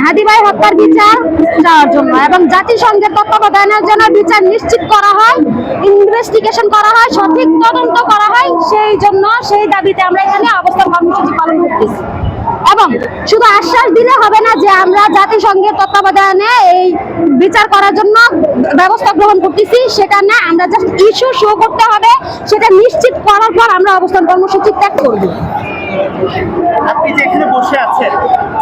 হাদি ভাই হত্যার বিচার চাওয়ার জন্য এবং জাতিসংঘের তত্ত্বাবধানের জন্য বিচার নিশ্চিত করা হয়, ইনভেস্টিগেশন করা হয়, সঠিক তদন্ত করা হয়। সেই জন্য সেই দাবিতে আমরা এখানে অবস্থান কর্মসূচি পালন করতেছি। এবং শুধু আশ্বাস দিলে হবে না যে আমরা জাতিসংঘের তত্ত্বাবধানে এই বিচার করার জন্য ব্যবস্থা গ্রহণ করতেছি, সেটা না, আমরা জাস্ট ইস্যু শো করতে হবে। সেটা নিশ্চিত করার পর আমরা অবস্থান কর্মসূচি ত্যাগ করব। আপনি যে এখানে বসে আছেন,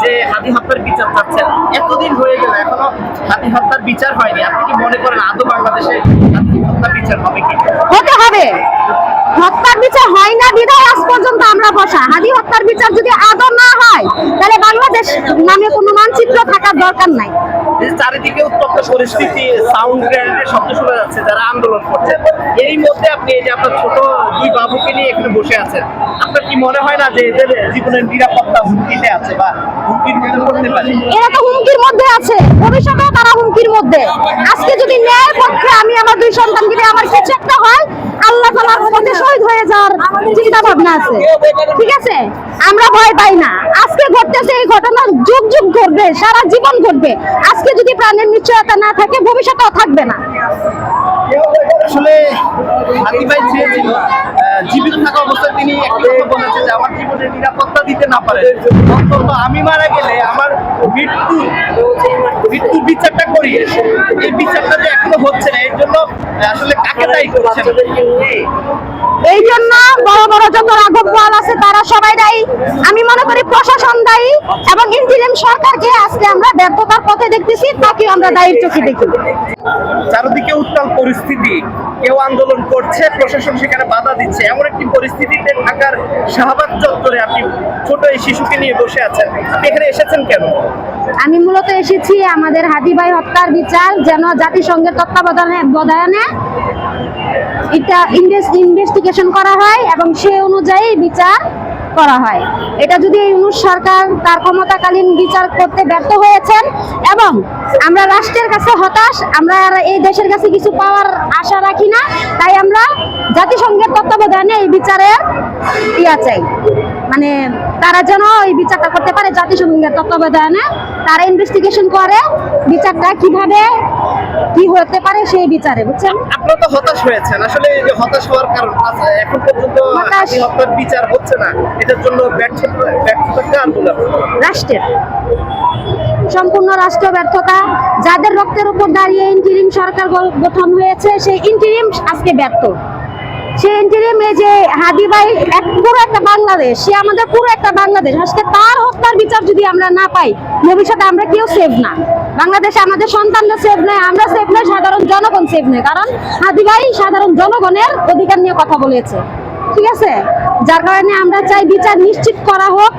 যে হাদি হত্যার বিচার চাচ্ছেন, এতদিন হয়ে গেল এখনো হাদি হত্যার বিচার হয়নি, আপনি কি মনে করেন আদৌ বাংলাদেশে হাদি হত্যার বিচার হবে কি? হতে হবে। হত্যার বিচার হয় না বিধায় আজ পর্যন্ত আমরা বসা। হাদি হত্যার বিচার যদি আদৌ না হয় তাহলে বাংলাদেশ নামে কোনো মানচিত্র থাকার দরকার নাই। চারিদিকে উত্তপ্ত পরিস্থিতি, সাউন্ড গ্রেনেডের শব্দ শোনা যাচ্ছে, যারা আন্দোলন করছেন। এরই মধ্যে আপনি এই যে আপনার ছোট দুই বাবুকে নিয়ে এখানে বসে আছেন, আপনার কি মনে হয় না যে এদের জীবনের নিরাপত্তা হুমকিতে আছে বা হুমকির মধ্যে পড়তে পারে? এরা তো হুমকির মধ্যে আছে, ভবিষ্যতেও তারা হুমকির মধ্যে। আজকে যদি ন্যায়ের পক্ষে আমি আমার দুই সন্তানকে দিয়ে আমার কিছু একটা হয়, আল্লাহ তাআলার পথে শহীদ হয়ে যাওয়ার চিন্তা ভাবনা আছে। ঠিক আছে, আমরা ভয় পাই না। আজকে ঘটতেছে এই ঘটনা যুগ যুগ ঘটবে, সারা জীবন ঘটবে। আজকে যদি প্রাণের নিশ্চয়তা না থাকে, ভবিষ্যতেও থাকবে না। আসলে হাদি ভাই চেয়েছিল জীবিত থাকা অবস্থায় তিনি একটি কথা বলেছে যে আমার জীবনের নিরাপত্তা দিতে না পারে, অন্তত আমি মারা গেলে আমার মৃত্যুর বিচারটা করি। এই বিচারটা যে এখনো হচ্ছে না, এর জন্য আসলে কাকে দায়ী করছেন? এই জন্য বড় বড় যত রাঘব বোয়াল আছে তারা সবাই দায়ী। আমি মনে করি প্রশাসন দায়ী এবং ইন্টিরিম সরকারকে আজকে আমরা ব্যর্থতার পথে দেখতেছি, তাকে আমরা দায়ীর চোখে দেখি। চারদিকে উত্তাল পরিস্থিতি, কেউ আন্দোলন করছে, প্রশাসন সেখানে বাধা দিচ্ছে, এমন একটি পরিস্থিতিতে ঢাকার শাহবাগ চত্বরে আপনি ছোট এই শিশুকে নিয়ে বসে আছেন। আপনি এখানে এসেছেন কেন? আমি মূলত এসেছি আমাদের হাদি ভাই হত্যার বিচার যেন জাতিসংঘের তত্ত্বাবধানে এটা ইনভেস্টিগেশন করা হয় এবং সেই অনুযায়ী বিচার করা হয়। এটা যদি ইউনূস সরকার তার ক্ষমতাকালীন বিচার করতে ব্যর্থ হয়েছেন এবং আমরা রাষ্ট্রের কাছে হতাশ, আমরা আর এই দেশের কাছে কিছু পাওয়ার আশা রাখি না, তাই আমরা জাতিসংঘের তত্ত্বাবধানে এই বিচারের চাই। মানে তারা যেন এই বিচারটা করতে পারে, জাতিসংঘের তত্ত্বাবধানে তারা ইনভেস্টিগেশন করে বিচারটা কিভাবে কি হতে পারে সেই বিচারে। বুঝছেন, আপনারা তো হতাশ হয়েছেন। আসলে এই যে হতাশ হওয়ার কারণ আছে, এখন পর্যন্ত হাদি হত্যার বিচার হচ্ছে না, এটার জন্য ব্যর্থতা কার বলে? রাষ্ট্রের, সম্পূর্ণ রাষ্ট্র ব্যর্থতা। যাদের রক্তের উপর দাঁড়িয়ে ইন্টিরিম সরকার গঠন হয়েছে, সেই ইন্টিরিম আজকে ব্যর্থ। সেই ইন্টিরিম, এই যে হাদি ভাই পুরো একটা বাংলাদেশ, সে আমাদের পুরো একটা বাংলাদেশ। আজকে তার হত্যার বিচার যদি আমরা না পাই, ভবিষ্যতে আমরা কেউ সেভ না। বাংলাদেশে আমাদের সন্তানরা সেভ নয়, আমরা সেভ নয়, সাধারণ জনগণ সেভ নয়। কারণ হাদি ভাই সাধারণ জনগণের অধিকার নিয়ে কথা বলেছে। ঠিক আছে, যার কারণে আমরা চাই বিচার নিশ্চিত করা হোক।